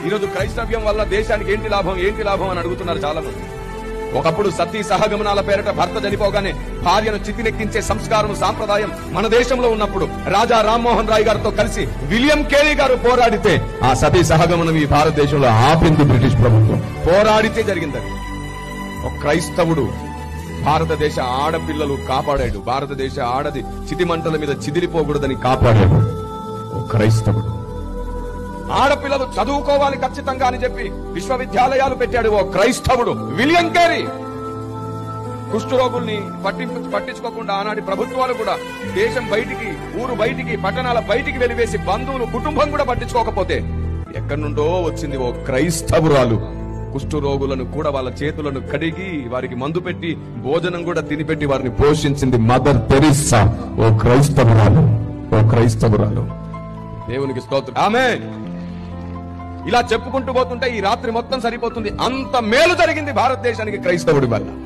ఈరోజు క్రైస్తవ్యం వల్ల దేశానికి ఏంటి లాభం అని అడుగుతున్నారు చాలా మంది. ఒకప్పుడు సతీ సహగమనాల పేరిట భర్త చనిపోగానే భార్యను చితినెక్కించే సంస్కారం, సాంప్రదాయం మన దేశంలో ఉన్నప్పుడు రాజా రామ్మోహన్ రాయ్ గారితో కలిసి విలియం కేరీ గారు పోరాడితే ఆ సతీ సహగమనం ఈ భారతదేశంలో ఆపింది బ్రిటిష్ ప్రభుత్వం. పోరాడితే జరిగిందని. ఒక క్రైస్తవుడు భారతదేశ ఆడపిల్లలు కాపాడాడు. భారతదేశ ఆడది చితిమంటల మీద చిదిరిపోకూడదని కాపాడాడు ఒక క్రైస్తవుడు. ఆడపిల్లలు చదువుకోవాలి ఖచ్చితంగా అని చెప్పి విశ్వవిద్యాలయాలు పెట్టాడు ఓ క్రైస్తవుడు విలియం కేరీ. కుష్ఠరోగుల్ని పట్టించుకోకుండా ఆనాటి ప్రభుత్వాలు కూడా దేశం బయటికి, ఊరు బయటికి, పట్టణాల బయటికి వెలివేసి బంధువులు, కుటుంబం కూడా పట్టించుకోకపోతే ఎక్కడి నుండో వచ్చింది ఓ క్రైస్తవురాలు. కుష్ఠరోగులను కూడా వాళ్ళ చేతులను కడిగి వారికి మందు పెట్టి భోజనం కూడా తినిపెట్టి వారిని పోషించింది మదర్ తెరీసా. ఓ క్రైస్తవురాలు. దేవునికి స్తోత్రం. ఆమేన్. ఇలా చెప్పుకుంటూ పోతుంటే ఈ రాత్రి మొత్తం సరిపోతుంది. అంత మేలు జరిగింది భారతదేశానికి క్రైస్తవుడి వల్ల.